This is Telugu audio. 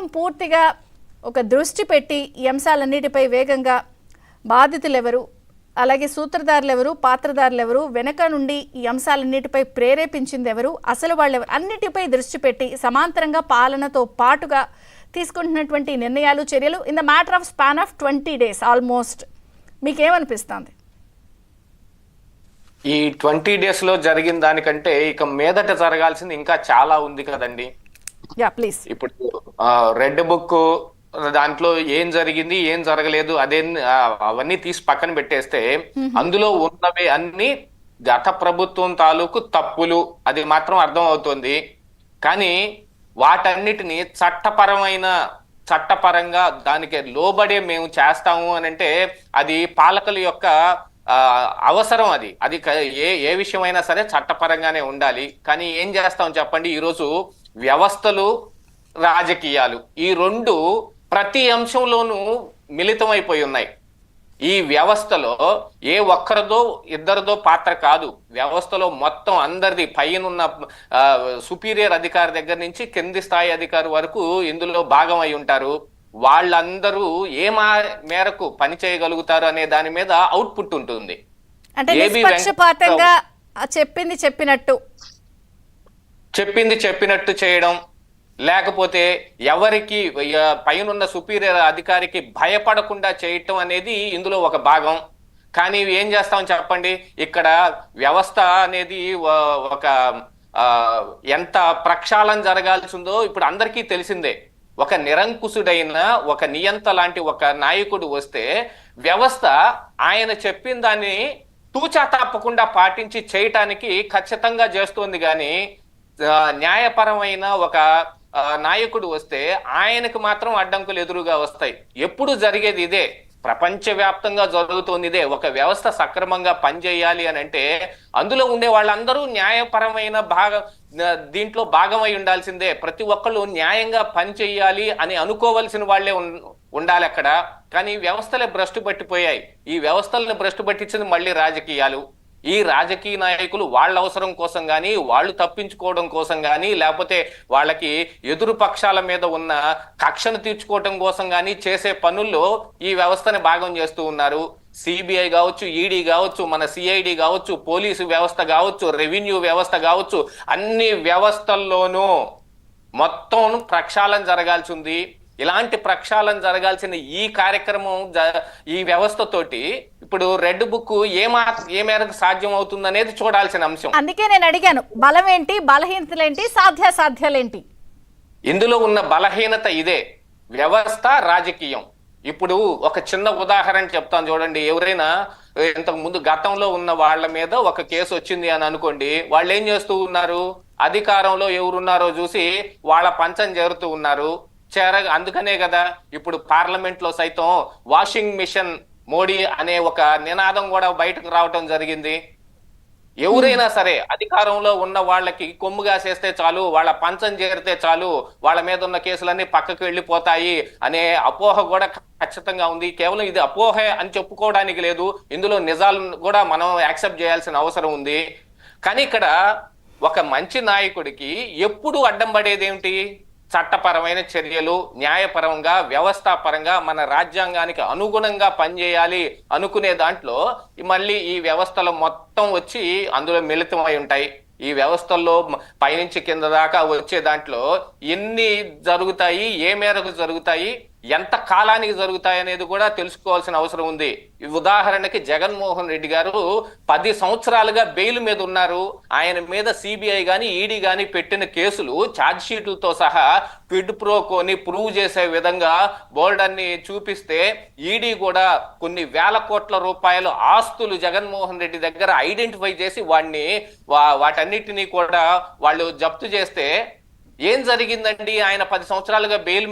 ప్రభుత్వం పూర్తిగా ఒక దృష్టి పెట్టి ఈ అంశాలన్నిటిపై వేగంగా బాధితులు ఎవరు, అలాగే సూత్రధారులు ఎవరు, పాత్రధారులు ఎవరు, వెనక నుండి ఈ అంశాలన్నిటిపై ప్రేరేపించింది ఎవరు, అసలు వాళ్ళు ఎవరు, అన్నిటిపై దృష్టి పెట్టి సమాంతరంగా పాలనతో పాటుగా తీసుకుంటున్నటువంటి నిర్ణయాలు, చర్యలు in the matter of span of 20 days almost మీకేమనిపిస్తుంది? ఈ 20 days లో జరిగిన దానికంటే ఇక మీదట జరగాల్సింది ఇంకా చాలా ఉంది కదండి. Yeah please. ఇప్పుడు రెడ్ బుక్ దాంట్లో ఏం జరిగింది ఏం జరగలేదు అదే అవన్నీ తీసి పక్కన పెట్టేస్తే అందులో ఉన్నవి అన్ని గత ప్రభుత్వం తాలూకు తప్పులు, అది మాత్రం అర్థం అవుతుంది. కానీ వాటన్నిటిని చట్టపరంగా దానికి లోబడే మేము చేస్తాము అని అంటే అది పాలకుల యొక్క అవసరం. అది ఏ విషయమైనా సరే చట్టపరంగానే ఉండాలి. కానీ ఏం చేస్తాం చెప్పండి, ఈరోజు వ్యవస్థలు రాజకీయాలు ఈ రెండు ప్రతి అంశంలోనూ మిళితమైపోయి ఉన్నాయి. ఈ వ్యవస్థలో ఏ ఒక్కరిదో ఇద్దరిదో పాత్ర కాదు, వ్యవస్థలో మొత్తం అందరిది, పైనున్న సుపీరియర్ అధికారి దగ్గర నుంచి కింది స్థాయి అధికారి వరకు ఇందులో భాగం అయి ఉంటారు. వాళ్ళందరూ ఏ మేరకు పని చేయగలుగుతారు అనే దాని మీద అవుట్పుట్ ఉంటుంది. అంటే నిష్పక్షపాతంగా చెప్పింది చెప్పినట్టు చేయడం, లేకపోతే ఎవరికి పైనున్న సుపీరియర్ అధికారికి భయపడకుండా చేయటం అనేది ఇందులో ఒక భాగం. కానీ ఏం చేస్తాం చెప్పండి, ఇక్కడ వ్యవస్థ అనేది ఒక ఎంత ప్రక్షాళన జరగాల్సిందో ఇప్పుడు అందరికీ తెలిసిందే. ఒక నిరంకుశుడైన ఒక నియంత లాంటి ఒక నాయకుడు వస్తే వ్యవస్థ ఆయన చెప్పిన దాన్ని తూచా తప్పకుండా పాటించి చేయటానికి ఖచ్చితంగా చేస్తోంది. కానీ న్యాయపరమైన ఒక నాయకుడు వస్తే ఆయనకు మాత్రం అడ్డంకులు ఎదురుగా వస్తాయి. ఎప్పుడు జరిగేది ఇదే, ప్రపంచవ్యాప్తంగా జరుగుతోంది ఇదే. ఒక వ్యవస్థ సక్రమంగా పనిచేయాలి అని అంటే అందులో ఉండే వాళ్ళందరూ న్యాయపరమైన దీంట్లో భాగమై ఉండాల్సిందే. ప్రతి ఒక్కళ్ళు న్యాయంగా పనిచేయాలి అని అనుకోవలసిన వాళ్ళే ఉండాలి అక్కడ. కానీ వ్యవస్థలే భ్రష్టు పట్టిపోయాయి. ఈ వ్యవస్థలను భ్రష్టు పట్టించింది మళ్ళీ రాజకీయాలు. ఈ రాజకీయ నాయకులు వాళ్ళ అవసరం కోసం కానీ, వాళ్ళు తప్పించుకోవడం కోసం కానీ, లేకపోతే వాళ్ళకి ఎదురు పక్షాల మీద ఉన్న కక్షను తీర్చుకోవడం కోసం కానీ చేసే పనుల్లో ఈ వ్యవస్థని భాగం చేస్తూ ఉన్నారు. సిబిఐ కావచ్చు, ఈడీ కావచ్చు, మన సిఐడి కావచ్చు, పోలీసు వ్యవస్థ కావచ్చు, రెవెన్యూ వ్యవస్థ కావచ్చు, అన్ని వ్యవస్థల్లోనూ మొత్తం ప్రక్షాళన జరగాల్సి ఉంది. ఇలాంటి ప్రక్షాళన జరగాల్సిన ఈ కార్యక్రమం ఈ వ్యవస్థతోటి ఇప్పుడు రెడ్ బుక్ ఏ మేరకు సాధ్యం అవుతుంది అనేది చూడాల్సిన అంశం. అందుకే నేను అడిగాను, బలం ఏంటి, బలహీనతలేంటి, సాధ్యాసాధ్యాలేంటి? ఇందులో ఉన్న బలహీనత ఇదే, వ్యవస్థ రాజకీయం. ఇప్పుడు ఒక చిన్న ఉదాహరణ చెప్తాను చూడండి. ఎవరైనా ఇంతకు ముందు గతంలో ఉన్న వాళ్ళ మీద ఒక కేసు వచ్చింది అని అనుకోండి, వాళ్ళు ఏం చేస్తూ ఉన్నారు, అధికారంలో ఎవరున్నారో చూసి వాళ్ళ పంచం చేరుతూ ఉన్నారు. అందుకనే కదా ఇప్పుడు పార్లమెంట్ లో సైతం వాషింగ్ మిషన్ మోడీ అనే ఒక నినాదం కూడా బయటకు రావటం జరిగింది. ఎవరైనా సరే అధికారంలో ఉన్న వాళ్ళకి కొమ్ముగా చేస్తే చాలు, వాళ్ళ పంచం చేరితే చాలు, వాళ్ళ మీద ఉన్న కేసులన్నీ పక్కకు వెళ్ళిపోతాయి అనే అపోహ కూడా ఖచ్చితంగా ఉంది. కేవలం ఇది అపోహ అని చెప్పుకోవడానికి లేదు, ఇందులో నిజాలు కూడా మనం యాక్సెప్ట్ చేయాల్సిన అవసరం ఉంది. కానీ ఇక్కడ ఒక మంచి నాయకుడికి ఎప్పుడు అడ్డం పడేది ఏమిటి, చట్టపరమైన చర్యలు, న్యాయపరంగా వ్యవస్థాపరంగా మన రాజ్యాంగానికి అనుగుణంగా పనిచేయాలి అనుకునే దాంట్లో మళ్ళీ ఈ వ్యవస్థలు మొత్తం వచ్చి అందులో మిళితమై ఉంటాయి. ఈ వ్యవస్థల్లో పైనుంచి కింద దాకా వచ్చే దాంట్లో ఎన్ని జరుగుతాయి, ఏ మేరకు జరుగుతాయి, ఎంత కాలానికి జరుగుతాయి అనేది కూడా తెలుసుకోవాల్సిన అవసరం ఉంది. ఉదాహరణకి జగన్మోహన్ రెడ్డి గారు 10 సంవత్సరాలుగా బెయిల్ మీద ఉన్నారు. ఆయన మీద సిబిఐ గాని ఈడీ గాని పెట్టిన కేసులు ఛార్జ్ షీట్లతో సహా క్విడ్ ప్రో కోని ప్రూవ్ చేసే విధంగా బోల్డ్ అన్ని చూపిస్తే ఈడీ కూడా కొన్ని వేల కోట్ల రూపాయల ఆస్తులు జగన్మోహన్ రెడ్డి దగ్గర ఐడెంటిఫై చేసి వాటన్నిటినీ కూడా వాళ్ళు జప్తు చేస్తే ఏం జరిగిందండి? ఆయన 10 సంవత్సరాలుగా బెయిల్